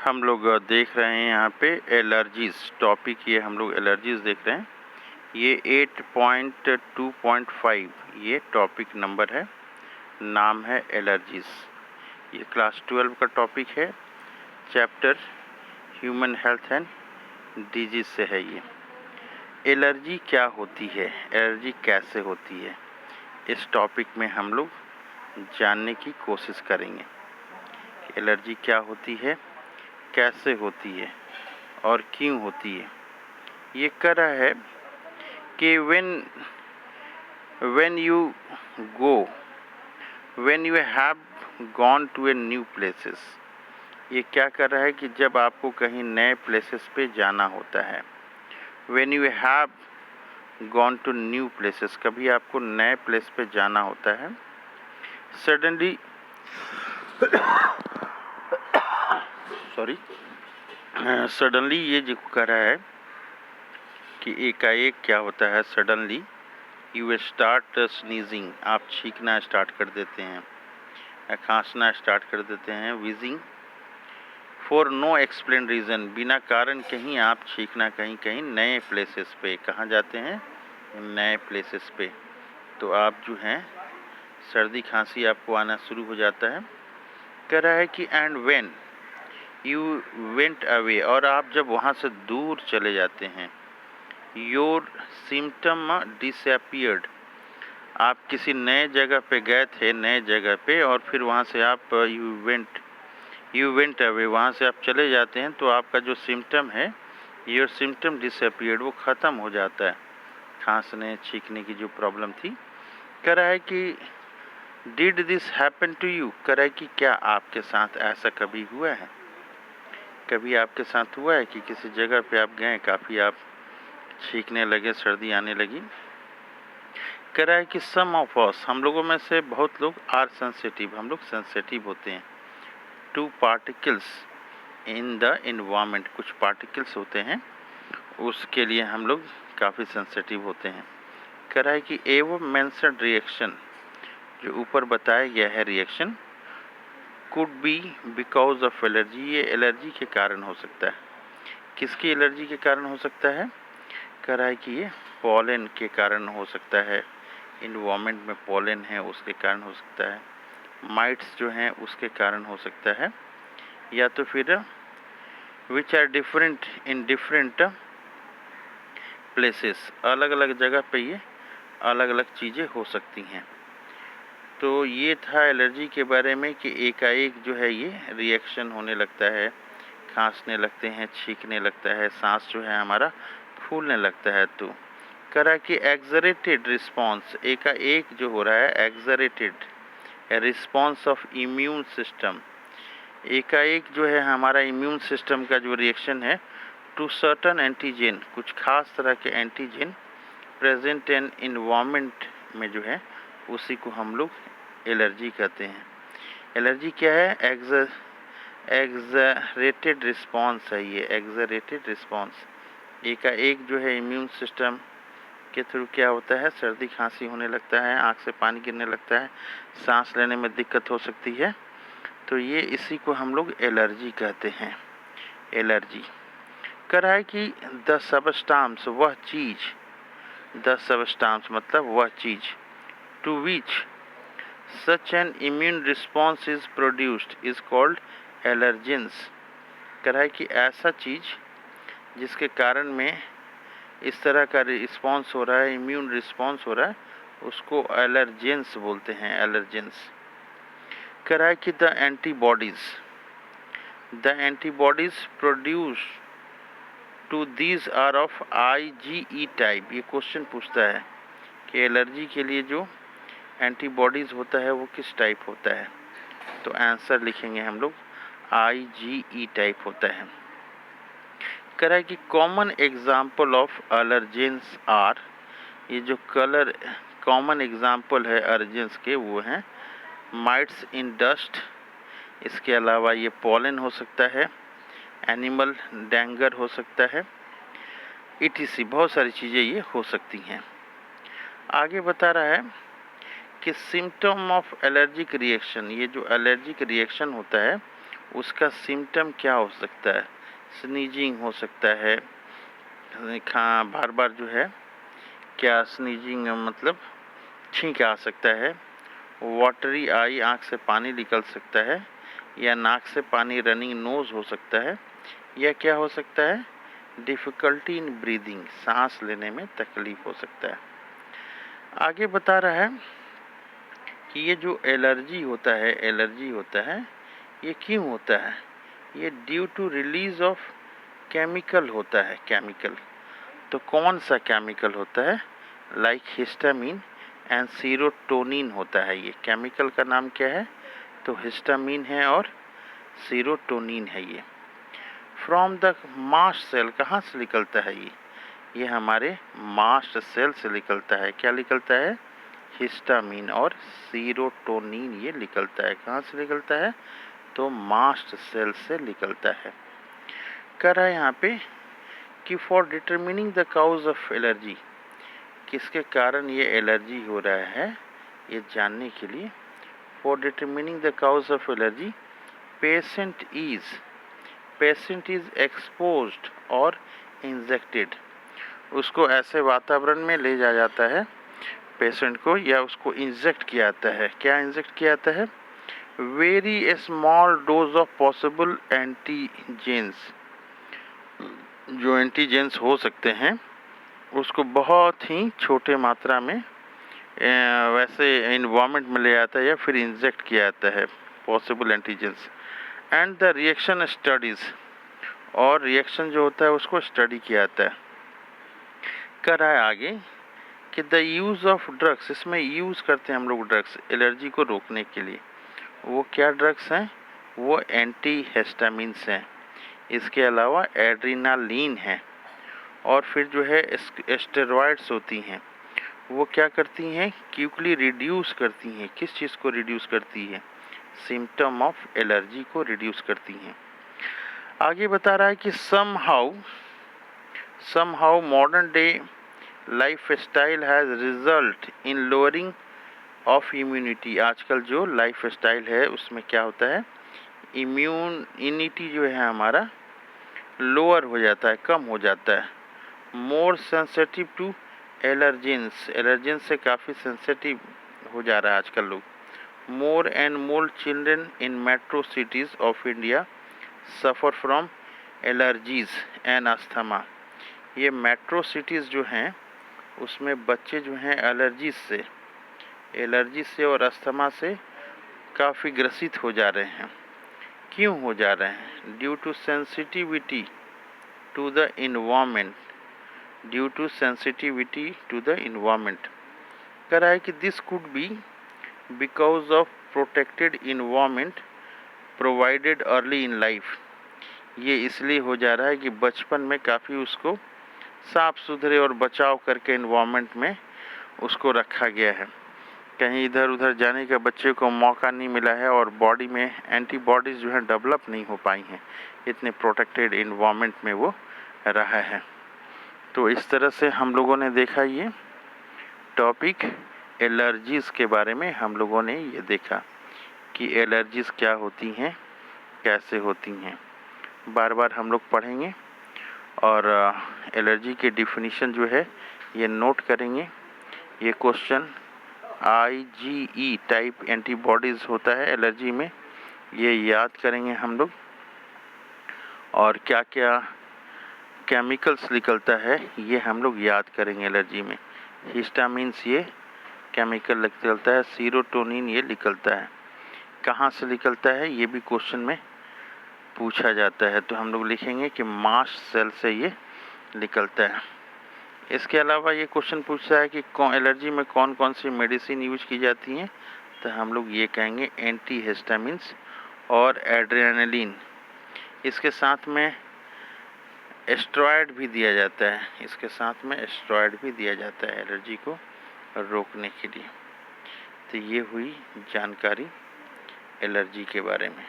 हम लोग देख रहे हैं यहाँ पे एलर्जीज़ टॉपिक। ये हम लोग एलर्जीज़ देख रहे हैं। ये 8.2.5 ये टॉपिक नंबर है, नाम है एलर्जीज़। ये क्लास 12 का टॉपिक है, chapter human health and disease से है। ये एलर्जी क्या होती है, एलर्जी कैसे होती है, इस टॉपिक में हम लोग जानने की कोशिश करेंगे। एलर्जी क्या होती है, कैसे होती है और क्यों होती है। ये कह रहा है कि when you have gone to a new places। ये क्या कर रहा है कि जब आपको कहीं नए प्लेसेस पे जाना होता है। when you have gone to new places, कभी आपको नए प्लेस पे जाना होता है। सडनली ये जो कह रहा है कि एकाएक क्या होता है, सडनली यू स्टार्ट स्नीजिंग, आप छींकना स्टार्ट कर देते हैं, खांसना स्टार्ट कर देते हैं। Wheezing for know explain reason, बिना कारण कहीं आप छींकना कहीं नए प्लेसेस पे। कहाँ जाते हैं? नए प्लेसेस पे। तो आप जो हैं सर्दी खांसी आपको आना शुरू हो जाता है। कह रहा है कि and when you went away, और आप जब वहाँ से दूर चले जाते हैं। योर सिम्टम डिसअपियर्ड, आप किसी नए जगह पे गए थे, नए जगह पे, और फिर वहाँ से आप यू वेंट अवे, वहाँ से आप चले जाते हैं, तो आपका जो सिम्टम है, योर सिम्टम डिसअपियर्ड, वो ख़त्म हो जाता है। खांसने छींकने की जो प्रॉब्लम थी। कह रहा है कि did this happen to you, कह रहा है कि क्या आपके साथ ऐसा कभी हुआ है? कभी आपके साथ हुआ है कि किसी जगह पे आप गए, काफ़ी आप छींकने लगे, सर्दी आने लगी। कह रहा है कि सम ऑफ अस, हम लोगों में से बहुत लोग आर सेंसिटिव, हम लोग सेंसिटिव होते हैं two particles in the environment, कुछ पार्टिकल्स होते हैं उसके लिए हम लोग काफ़ी सेंसिटिव होते हैं। कह रहा है कि एवं मेंशन्ड रिएक्शन, जो ऊपर बताया गया है reaction, could be because of allergy, ये एलर्जी के कारण हो सकता है। किसकी एलर्जी के कारण हो सकता है? कह रहा है कि ये पॉलन के कारण हो सकता है, इन्वायरमेंट में पॉलन है उसके कारण हो सकता है, माइट्स जो हैं उसके कारण हो सकता है, या तो फिर which are different in different places, अलग अलग जगह पे ये अलग अलग चीज़ें हो सकती हैं। तो ये था एलर्जी के बारे में कि एकाएक जो है ये रिएक्शन होने लगता है, खांसने लगते हैं, छींकने लगता है, सांस जो है हमारा फूलने लगता है। तो करा कि एक्सरेटेड रिस्पॉन्स, एकाएक जो हो रहा है excreted response of immune system, एकाएक जो है हमारा इम्यून सिस्टम का जो रिएक्शन है टू सर्टन एंटीजन, कुछ खास तरह के एंटीजन प्रेजेंट इन इन्वायरमेंट में जो है उसी को हम लोग एलर्जी कहते हैं। एलर्जी क्या है? एक्सरेटेड रिस्पॉन्स है ये, एक्सरेटेड रिस्पॉन्स। एकाएक जो है इम्यून सिस्टम के थ्रू क्या होता है, सर्दी खांसी होने लगता है, आँख से पानी गिरने लगता है, सांस लेने में दिक्कत हो सकती है। तो ये इसी को हम लोग एलर्जी कहते हैं। एलर्जी कह रहा है कि द सबस्टांस, वह चीज़, द सबस्टांस मतलब वह चीज़, to which such an immune response is produced is called allergens. कह रहा है कि ऐसा चीज़ जिसके कारण में इस तरह का रिस्पॉन्स हो रहा है, इम्यून रिस्पॉन्स हो रहा है, उसको एलर्जेंस बोलते हैं, एलर्जेंस। कह रहा है कि the antibodies produce to these are of IgE type. ये क्वेश्चन पूछता है कि एलर्जी के लिए जो एंटीबॉडीज़ होता है वो किस टाइप होता है। तो आंसर लिखेंगे हम लोग IgE टाइप होता है। कह रहा है कि common example of allergens are, ये जो कॉमन एग्जाम्पल है एलर्जेंस के वो हैं माइट्स इन डस्ट, इसके अलावा ये पॉलन हो सकता है, एनिमल डेंगर हो सकता है, ETC बहुत सारी चीज़ें ये हो सकती हैं। आगे बता रहा है कि सिम्टम ऑफ एलर्जिक रिएक्शन, ये जो एलर्जिक रिएक्शन होता है उसका सिम्टम क्या हो सकता है? स्नीजिंग हो सकता है, बार बार जो है क्या स्नीजिंग मतलब छींक आ सकता है, वाटरी आई आँख से पानी निकल सकता है, या नाक से पानी रनिंग नोज हो सकता है, या क्या हो सकता है डिफ़िकल्टी इन ब्रीदिंग सांस लेने में तकलीफ हो सकता है। आगे बता रहा है कि ये जो एलर्जी होता है ये क्यों होता है? ये due to release of chemical होता है। केमिकल तो कौन सा केमिकल होता है? लाइक हिस्टामिन एंड सीरोटोनिन होता है। ये केमिकल का नाम क्या है? तो हिस्टामिन है और सीरोटोनिन है। ये फ्रॉम द मास्ट सेल कहाँ से निकलता है? ये हमारे मास्ट सेल से निकलता है। क्या निकलता है? हिस्टामिन और सीरोटोनिन ये निकलता है। कहाँ से निकलता है? तो मास्ट सेल से निकलता है। कह रहा है यहाँ पे कि for determining the cause of allergy, किसके कारण ये एलर्जी हो रहा है ये जानने के लिए, for determining the cause of allergy patient is exposed और इंजेक्टेड। उसको ऐसे वातावरण में ले जाया जाता है पेशेंट को, या उसको इंजेक्ट किया जाता है। क्या इंजेक्ट किया जाता है? Very small dose of possible antigens, जो एंटीजेंस हो सकते हैं उसको बहुत ही छोटे मात्रा में वैसे इन्वायरमेंट में ले जाता है या फिर इंजेक्ट किया जाता है possible antigens. And the reaction studies, और रिएक्शन जो होता है उसको स्टडी किया जाता है। कर रहा है आगे कि द यूज़ ऑफ ड्रग्स, इसमें यूज़ करते हैं हम लोग ड्रग्स एलर्जी को रोकने के लिए। वो क्या ड्रग्स हैं? वो एंटी हिस्टामिन्स हैं। इसके अलावा एड्रेनालिन है, और फिर जो है स्टेरॉइड्स होती हैं। वो क्या करती हैं? क्विकली रिड्यूस करती हैं। किस चीज़ को रिड्यूस करती है? सिम्टम ऑफ एलर्जी को रिड्यूस करती हैं। आगे बता रहा है कि somehow modern day lifestyle has result in lowering of immunity। आजकल जो लाइफस्टाइल है उसमें क्या होता है? इम्यूनिटी जो है हमारा लोअर हो जाता है, कम हो जाता है। मोर सेंसिटिव टू एलर्जेंस से काफ़ी सेंसिटिव हो जा रहा है आजकल लोग। More and more children in metro cities of India suffer from allergies and asthma. ये मेट्रो सिटीज़ जो हैं उसमें बच्चे जो हैं एलर्जी से और अस्थमा से काफ़ी ग्रसित हो जा रहे हैं। क्यों हो जा रहे हैं? Due to sensitivity to the environment, कह रहा है कि this could be because of protected environment provided early in life. ये इसलिए हो जा रहा है कि बचपन में काफ़ी उसको साफ सुथरे और बचाव करके इन्वायरमेंट में उसको रखा गया है। कहीं इधर उधर जाने का बच्चे को मौका नहीं मिला है, और बॉडी में एंटीबॉडीज़ जो है डेवलप नहीं हो पाई हैं, इतने प्रोटेक्टेड इन्वायरमेंट में वो रहा है। तो इस तरह से हम लोगों ने देखा ये टॉपिक एलर्जीज़ के बारे में। हम लोगों ने ये देखा कि एलर्जीज़ क्या होती हैं, कैसे होती हैं। बार बार हम लोग पढ़ेंगे और एलर्जी की डिफिनीशन जो है ये नोट करेंगे। ये क्वेश्चन IgE टाइप एंटीबॉडीज़ होता है एलर्जी में, ये याद करेंगे हम लोग। और क्या क्या केमिकल्स निकलता है ये हम लोग याद करेंगे एलर्जी में। हिस्टामिन्स ये केमिकल निकलता है, सीरोटोनिन ये निकलता है। कहाँ से निकलता है ये भी क्वेश्चन में पूछा जाता है, तो हम लोग लिखेंगे कि मास्ट सेल से ये निकलता है। इसके अलावा ये क्वेश्चन पूछता है कि एलर्जी में कौन कौन सी मेडिसिन यूज की जाती हैं, तो हम लोग ये कहेंगे एंटी हिस्टामिन्स और एड्रेनालिन। इसके साथ में स्टेरॉइड भी दिया जाता है, एलर्जी को रोकने के लिए। तो ये हुई जानकारी एलर्जी के बारे में।